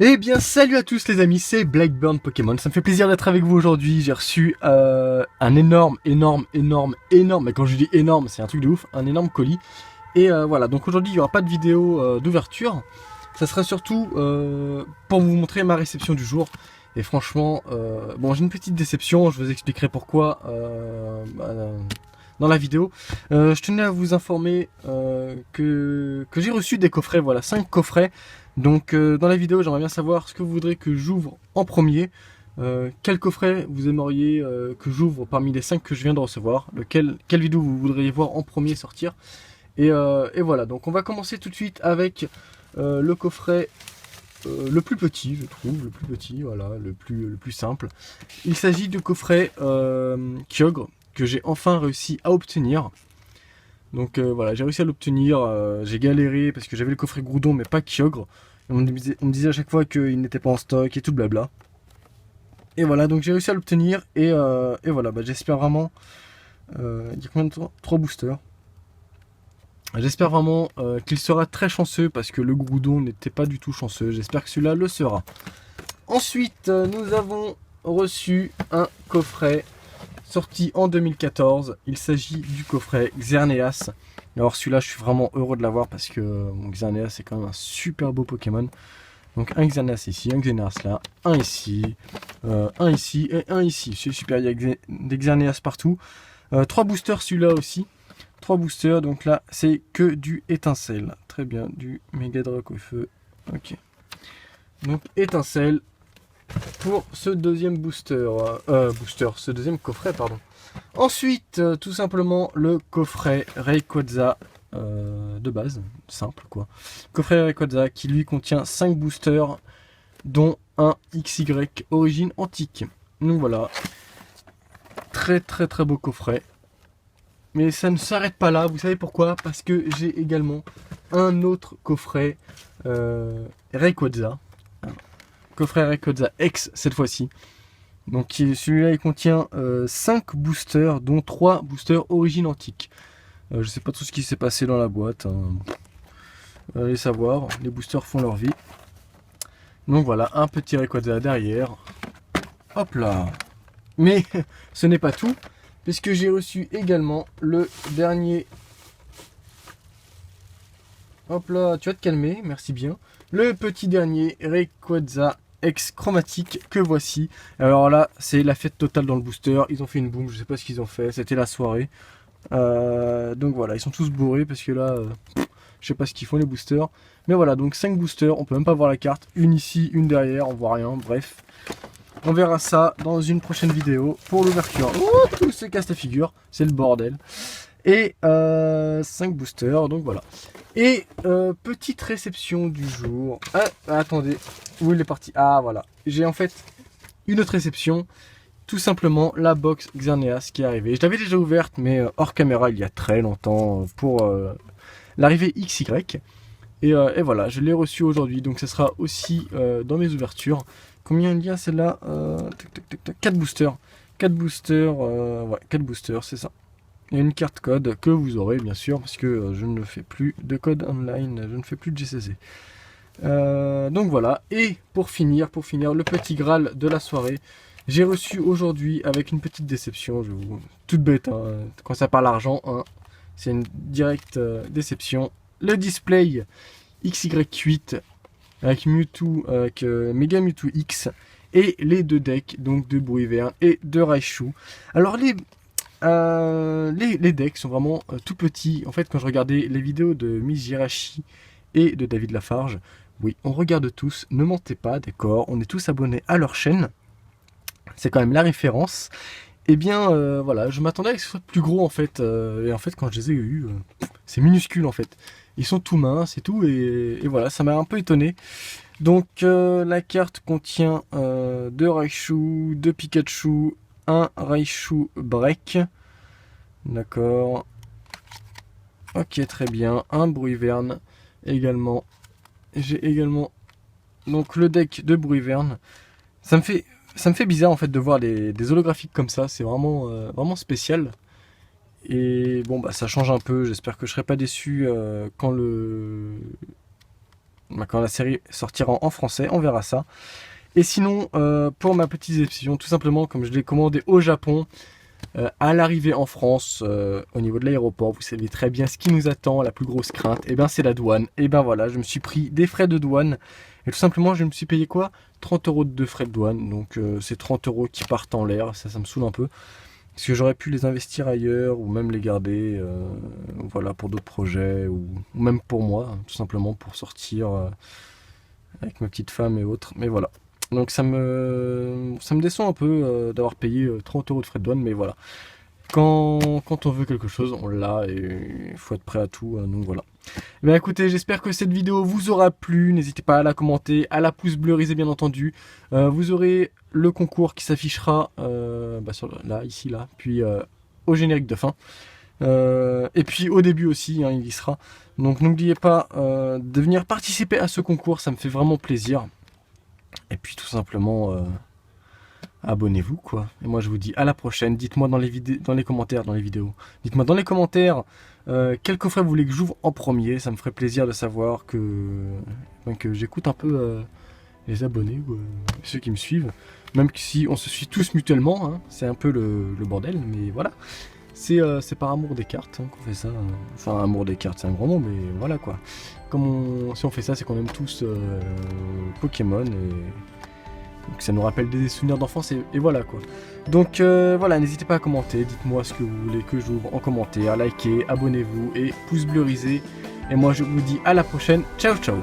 Eh bien salut à tous les amis, c'est Blackburn Pokémon, ça me fait plaisir d'être avec vous aujourd'hui. J'ai reçu un énorme, mais quand je dis énorme c'est un truc de ouf, un énorme colis. Et voilà, donc aujourd'hui il n'y aura pas de vidéo d'ouverture, ça sera surtout pour vous montrer ma réception du jour. Et franchement, bon, j'ai une petite déception, je vous expliquerai pourquoi dans la vidéo. Je tenais à vous informer que j'ai reçu des coffrets, voilà, 5 coffrets. Donc dans la vidéo, j'aimerais bien savoir ce que vous voudrez que j'ouvre en premier. Quel coffret vous aimeriez que j'ouvre parmi les 5 que je viens de recevoir. Quelle vidéo vous voudriez voir en premier sortir. Et voilà, donc on va commencer tout de suite avec le coffret le plus petit, je trouve, le plus petit, voilà, le plus simple. Il s'agit du coffret Kyogre que j'ai enfin réussi à obtenir. Donc voilà, j'ai réussi à l'obtenir, j'ai galéré parce que j'avais le coffret Groudon mais pas Kyogre. On me disait à chaque fois qu'il n'était pas en stock et tout blabla. Et voilà, donc j'ai réussi à l'obtenir et voilà, bah, j'espère vraiment... il y a combien de temps 3 boosters. J'espère vraiment qu'il sera très chanceux parce que le Groudon n'était pas du tout chanceux. J'espère que celui-là le sera. Ensuite, nous avons reçu un coffret sorti en 2014. Il s'agit du coffret Xerneas. Alors celui-là, je suis vraiment heureux de l'avoir parce que mon Xerneas c'est quand même un super beau Pokémon. Donc un Xerneas ici, un Xerneas là, un ici et un ici. C'est super, il y a des Xerneas partout. 3 boosters celui-là aussi. 3 boosters, donc là c'est que du étincelle. Très bien, du méga drac au feu. Ok. Donc étincelle pour ce deuxième ce deuxième coffret, pardon. Ensuite, tout simplement le coffret Rayquaza de base, simple quoi. Coffret Rayquaza qui lui contient 5 boosters, dont un XY origine antique. Donc voilà, très beau coffret. Mais ça ne s'arrête pas là, vous savez pourquoi? Parce que j'ai également un autre coffret Rayquaza. Coffret Rayquaza X cette fois-ci. Donc celui-là il contient 5 boosters, dont 3 boosters origine antique. Je sais pas tout ce qui s'est passé dans la boîte. Hein. Allez savoir, les boosters font leur vie. Donc voilà, un petit Rayquaza derrière. Hop là. Mais ce n'est pas tout, puisque j'ai reçu également le dernier... Hop là, tu vas te calmer, merci bien. Le petit dernier Rayquaza X chromatique que voici. Alors là, c'est la fête totale dans le booster. Ils ont fait une boom, je sais pas ce qu'ils ont fait, c'était la soirée. Donc voilà, ils sont tous bourrés parce que là, je sais pas ce qu'ils font les boosters. Mais voilà, donc 5 boosters, on peut même pas voir la carte. Une ici, une derrière, on voit rien, bref. On verra ça dans une prochaine vidéo pour l'ouverture. Oh, tout se casse la figure, c'est le bordel. Et 5 boosters, donc voilà. Et petite réception du jour. Ah, attendez, où il est parti? Ah voilà, j'ai en fait une autre réception. Tout simplement la box Xerneas qui est arrivée. Je l'avais déjà ouverte mais hors caméra il y a très longtemps pour l'arrivée XY. Et voilà, je l'ai reçue aujourd'hui, donc ça sera aussi dans mes ouvertures. Combien il y a celle-là 4 boosters. 4 boosters, ouais, 4 boosters, c'est ça. Il y a une carte code que vous aurez bien sûr, parce que je ne fais plus de code online, je ne fais plus de GCC. Donc voilà, et pour finir, le petit Graal de la soirée, j'ai reçu aujourd'hui avec une petite déception, toute bête, hein, quand ça parle argent, hein, c'est une directe déception. Le display XY8 avec Mewtwo, avec Mega Mewtwo X et les deux decks, donc de Bruyverne et de Raichu. Alors les decks sont vraiment tout petits. En fait, quand je regardais les vidéos de Miss Jirachi et de David Lafarge, oui, on regarde tous, ne mentez pas, d'accord, on est tous abonnés à leur chaîne, c'est quand même la référence. Et bien voilà, je m'attendais à ce que ce soit plus gros en fait, et en fait quand je les ai eus, c'est minuscule en fait. Ils sont tout minces et tout, et voilà, ça m'a un peu étonné. Donc la carte contient deux Raichu, deux Pikachu, un Raichu Break. D'accord. Ok, très bien. Un Bruyverne également. J'ai également donc le deck de Bruyverne. Ça me fait bizarre en fait de voir des holographiques comme ça. C'est vraiment spécial. Et bon bah ça change un peu. J'espère que je serai pas déçu quand le quand la série sortira en français, on verra ça. Et sinon, pour ma petite déception, tout simplement, comme je l'ai commandé au Japon, à l'arrivée en France, au niveau de l'aéroport, vous savez très bien ce qui nous attend, la plus grosse crainte, et bien c'est la douane. Et ben voilà, je me suis pris des frais de douane, et tout simplement, je me suis payé quoi? 30 € de frais de douane, donc c'est 30 € qui partent en l'air, ça me saoule un peu. Parce que j'aurais pu les investir ailleurs, ou même les garder, voilà, pour d'autres projets, ou même pour moi, hein, tout simplement pour sortir avec ma petite femme et autres, mais voilà. Donc ça me déçoit un peu d'avoir payé 30 € de frais de douane, mais voilà. Quand on veut quelque chose, on l'a et il faut être prêt à tout, donc voilà. Eh bien écoutez, j'espère que cette vidéo vous aura plu, n'hésitez pas à la commenter, à la pouce bleuriser bien entendu. Vous aurez le concours qui s'affichera là, ici, là, puis au générique de fin. Et puis au début aussi, hein, il y sera. Donc n'oubliez pas de venir participer à ce concours, ça me fait vraiment plaisir. Et puis tout simplement, abonnez-vous quoi. Et moi je vous dis à la prochaine. Dites-moi dans les commentaires, dites-moi dans les commentaires quel coffret vous voulez que j'ouvre en premier. Ça me ferait plaisir de savoir que j'écoute un peu les abonnés ou ceux qui me suivent. Même si on se suit tous mutuellement, hein. C'est un peu le bordel, mais voilà. C'est par amour des cartes hein, qu'on fait ça. Enfin, amour des cartes, c'est un grand mot, mais voilà quoi. Si on fait ça, c'est qu'on aime tous Pokémon et donc ça nous rappelle des souvenirs d'enfance et voilà quoi. Donc voilà, n'hésitez pas à commenter, dites-moi ce que vous voulez que j'ouvre en commentaire, likez, abonnez-vous et pouce bleurisé. Et moi je vous dis à la prochaine, ciao ciao.